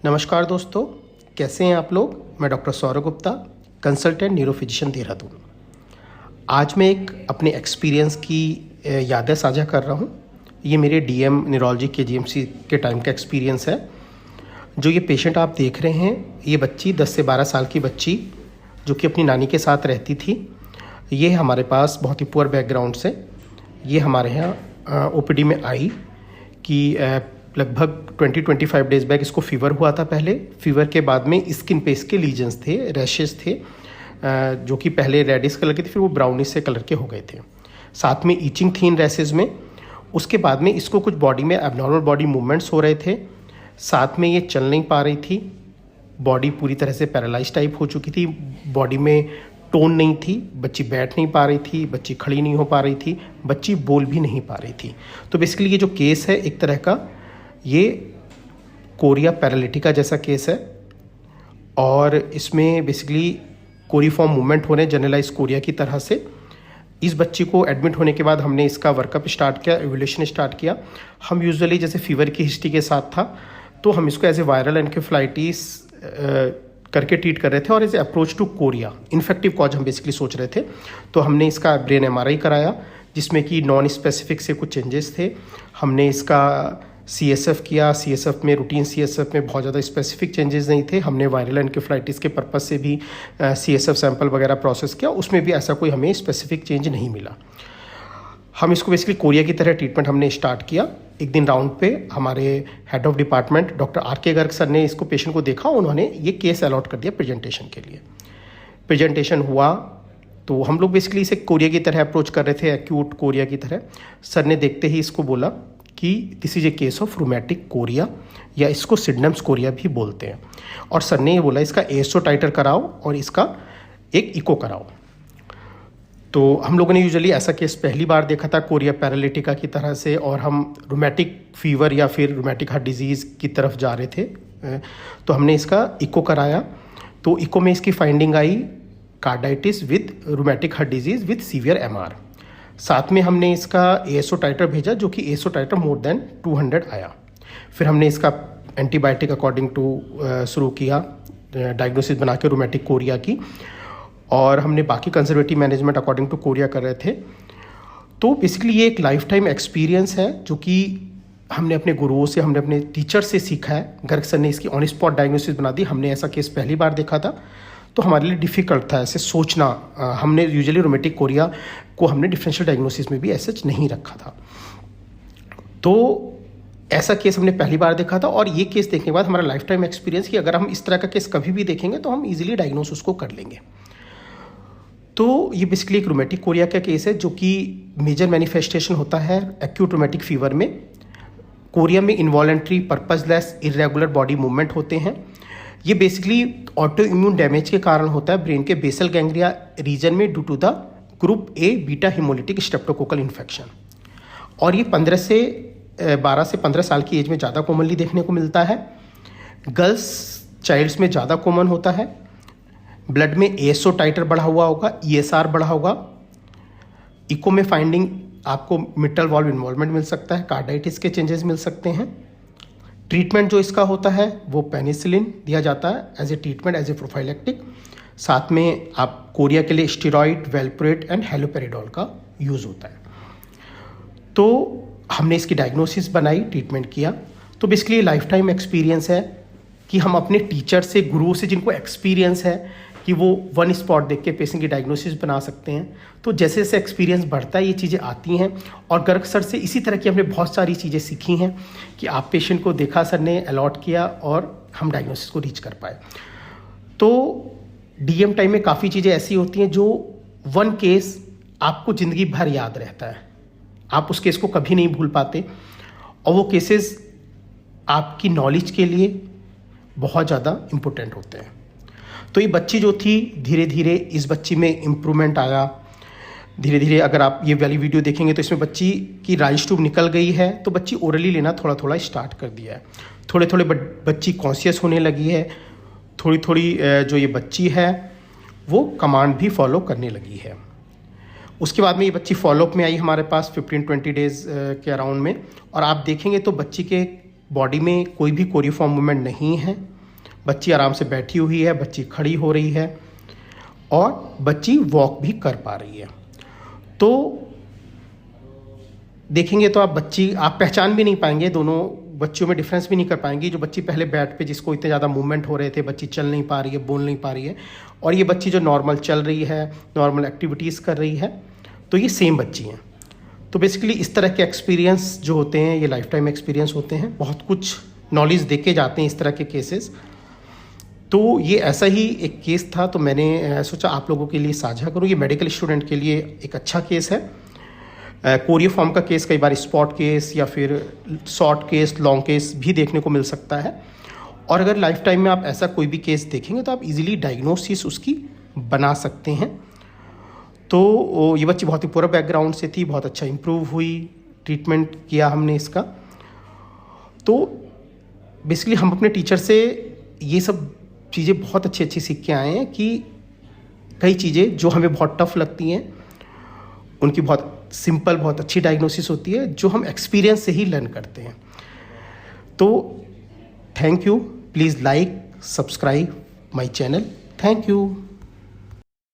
नमस्कार दोस्तों, कैसे हैं आप लोग। मैं doctor Saurabh Gupta, consultant neurophysician Dehradun. आज मैं एक अपने एक्सपीरियंस की यादें साझा कर रहा हूं। ये मेरे डीएम न्यूरोलॉजी के जीएमसी के टाइम का एक्सपीरियंस है। जो ये पेशेंट आप देख रहे हैं, ये बच्ची 10 से 12 साल की बच्ची जो कि अपनी नानी के साथ रहती थी। ये हमारे पास बहुत ही पुअर बैकग्राउंड से ये हमारे यहाँ ओपीडी में आई कि लगभग 20-25 डेज बैक इसको फीवर हुआ था। पहले फीवर के बाद में स्किन पे इसके लीजन्स थे, रैशेस थे, जो कि पहले रेडिश कलर के थे, फिर वो ब्राउनिश से कलर के हो गए थे। साथ में ईचिंग थी इन रैशेस में। उसके बाद में इसको कुछ बॉडी में एबनॉर्मल बॉडी मूवमेंट्स हो रहे थे। साथ में ये चल नहीं पा रही थी, बॉडी पूरी तरह से पैरालाइज टाइप हो चुकी थी, बॉडी में टोन नहीं थी, बच्ची बैठ नहीं पा रही थी, बच्ची खड़ी नहीं हो पा रही थी, बच्ची बोल भी नहीं पा रही थी। तो बेसिकली ये जो केस है एक तरह का ये कोरिया पैरालिटिका जैसा केस है, और इसमें बेसिकली कोरिफॉर्म मूवमेंट हो रहे हैं जनरलाइज कोरिया की तरह से। इस बच्ची को एडमिट होने के बाद हमने इसका वर्कअप स्टार्ट किया, एवोल्यूशन स्टार्ट किया। हम यूजुअली जैसे फीवर की हिस्ट्री के साथ था तो हम इसको एज ए वायरल एनकेफेलाइटिस करके ट्रीट कर रहे थे, और as a approach to chorea infective cause हम बेसिकली सोच रहे थे। तो हमने इसका ब्रेन एमआरआई कराया जिसमें कि नॉन स्पेसिफिक से कुछ चेंजेस थे। हमने इसका सीएसएफ किया, सीएसएफ में रूटीन सीएसएफ में बहुत ज़्यादा स्पेसिफिक चेंजेस नहीं थे। हमने वायरल एनकेफेलाइटिस के पर्पस से भी सीएसएफ सैंपल वगैरह प्रोसेस किया, उसमें भी ऐसा कोई हमें स्पेसिफिक चेंज नहीं मिला। हम इसको बेसिकली कोरिया की तरह ट्रीटमेंट हमने स्टार्ट किया। एक दिन राउंड पे हमारे head of department doctor R K. Garg sir ने इसको पेशेंट को देखा, उन्होंने ये केस अलॉट कर दिया प्रेजेंटेशन के लिए। प्रेजेंटेशन हुआ तो हम लोग बेसिकली इसे कोरिया की तरह अप्रोच कर रहे थे, एक्यूट कोरिया की तरह। सर ने देखते ही इसको बोला कि this is a case of rheumatic Korea, या इसको सिडनम्स कोरिया भी बोलते हैं। और सर ने ये बोला इसका एएसओ टाइटर कराओ और इसका एक इको कराओ। तो हम लोगों ने यूजुअली ऐसा केस पहली बार देखा था कोरिया पैरालिटिका की तरह से, और हम रूमेटिक फीवर या फिर रूमेटिक हार्ट डिजीज़ की तरफ जा रहे थे। तो हमने इसका इको कराया। तो इको में इसकी finding I carditis with rheumatic heart disease with severe MR. साथ में हमने इसका एएसओ टाइटर भेजा जो कि एएसओ टाइटर मोर देन 200 आया। फिर हमने इसका एंटीबायोटिक अकॉर्डिंग टू शुरू किया, डायग्नोसिस बना के रूमेटिक कोरिया की, और हमने बाकी conservative management according to chorea कर रहे थे। तो बेसिकली ये एक लाइफ टाइम एक्सपीरियंस है जो कि हमने अपने गुरुओं से, हमने अपने टीचर से सीखा है। गर्ग सर ने इसकी ऑन स्पॉट डायग्नोसिस बना दी। हमने ऐसा केस पहली बार देखा था तो हमारे लिए डिफ़िकल्ट था ऐसे सोचना। हमने यूजुअली रूमेटिक कोरिया को हमने डिफरेंशियल डायग्नोसिस में भी ऐसे नहीं रखा था। तो ऐसा केस हमने पहली बार देखा था, और ये केस देखने के बाद हमारा लाइफ टाइम एक्सपीरियंस कि अगर हम इस तरह का केस कभी भी देखेंगे तो हम इजीली डायग्नोस उसको कर लेंगे। तो ये बेसिकली एक रूमेटिक कोरिया का केस है जो कि मेजर मैनिफेस्टेशन होता है एक्यूट रूमेटिक फीवर में। कोरिया में involuntary, purposeless, irregular body movement होते हैं। ये बेसिकली ऑटो इम्यून डैमेज के कारण होता है ब्रेन के बेसल गैंग्लिया रीजन में due to the group A beta haemolytic streptococcal infection. और ये 12 से 15 साल की एज में ज़्यादा कॉमनली देखने को मिलता है। गर्ल्स चाइल्ड्स में ज़्यादा कॉमन होता है। ब्लड में एएसओ टाइटर बढ़ा हुआ होगा, ईएसआर बढ़ा होगा। इको में फाइंडिंग आपको मिट्रल वॉल्व इन्वॉल्वमेंट मिल सकता है, कार्डाइटिस के चेंजेस मिल सकते हैं। ट्रीटमेंट जो इसका होता है वो पेनिसिलिन दिया जाता है as a treatment, as a prophylactic. साथ में आप कोरिया के लिए स्टेरॉइड, वेल्प्रोएट एंड हेलोपेरिडोल का यूज़ होता है। तो हमने इसकी डायग्नोसिस बनाई, ट्रीटमेंट किया। तो बेसिकली लाइफ टाइम एक्सपीरियंस है कि हम अपने टीचर से, गुरुओं से जिनको एक्सपीरियंस है कि वो वन स्पॉट देख के पेशेंट की डायग्नोसिस बना सकते हैं। तो जैसे जैसे एक्सपीरियंस बढ़ता है ये चीज़ें आती हैं, और गर्ग सर से इसी तरह की हमने बहुत सारी चीज़ें सीखी हैं कि आप पेशेंट को देखा, सर ने अलॉट किया और हम डायग्नोसिस को रीच कर पाए। तो डीएम टाइम में काफ़ी चीज़ें ऐसी होती हैं जो वन केस आपको ज़िंदगी भर याद रहता है, आप उस केस को कभी नहीं भूल पाते, और वो केसेस आपकी नॉलेज के लिए बहुत ज़्यादा इम्पोर्टेंट होते हैं। तो ये बच्ची जो थी, धीरे धीरे इस बच्ची में इम्प्रूवमेंट आया। धीरे धीरे अगर आप ये वाली वीडियो देखेंगे तो इसमें बच्ची की राइज ट्यूब निकल गई है, तो बच्ची ओरली लेना थोड़ा थोड़ा स्टार्ट कर दिया है। थोड़े थोड़े बच्ची कॉन्शियस होने लगी है। थोड़ी थोड़ी जो ये बच्ची है वो कमांड भी फॉलो करने लगी है। उसके बाद में ये बच्ची फॉलोअप में आई हमारे पास 15-20 डेज़ के अराउंड में, और आप देखेंगे तो बच्ची के बॉडी में कोई भी कोरियोफॉर्म मूवमेंट नहीं है, बच्ची आराम से बैठी हुई है, बच्ची खड़ी हो रही है और बच्ची वॉक भी कर पा रही है। तो देखेंगे तो आप पहचान भी नहीं पाएंगे, दोनों बच्चियों में डिफरेंस भी नहीं कर पाएंगे। जो बच्ची पहले बेड पे जिसको इतने ज़्यादा मूवमेंट हो रहे थे, बच्ची चल नहीं पा रही है, बोल नहीं पा रही है, और ये बच्ची जो नॉर्मल चल रही है, नॉर्मल एक्टिविटीज़ कर रही है, तो ये सेम बच्ची हैं। तो बेसिकली इस तरह के एक्सपीरियंस जो होते हैं ये लाइफ टाइम एक्सपीरियंस होते हैं, बहुत कुछ नॉलेज दे के जाते हैं इस तरह के केसेस। तो ये ऐसा ही एक केस था, तो मैंने सोचा आप लोगों के लिए साझा करूँ। ये मेडिकल स्टूडेंट के लिए एक अच्छा केस है। कोरियोफॉर्म का केस कई बार स्पॉट केस या फिर शॉर्ट केस, लॉन्ग केस भी देखने को मिल सकता है, और अगर लाइफ टाइम में आप ऐसा कोई भी केस देखेंगे तो आप इजीली डायग्नोसिस उसकी बना सकते हैं। तो ये बच्ची बहुत ही पूरा बैकग्राउंड से थी, बहुत अच्छा इम्प्रूव हुई, ट्रीटमेंट किया हमने इसका। तो बेसिकली हम अपने टीचर से ये सब चीज़ें बहुत अच्छी अच्छी सीख के आए हैं कि कई चीज़ें जो हमें बहुत टफ लगती हैं उनकी बहुत सिंपल, बहुत अच्छी डायग्नोसिस होती है, जो हम एक्सपीरियंस से ही लर्न करते हैं। तो thank you, please like, subscribe my channel. Thank you.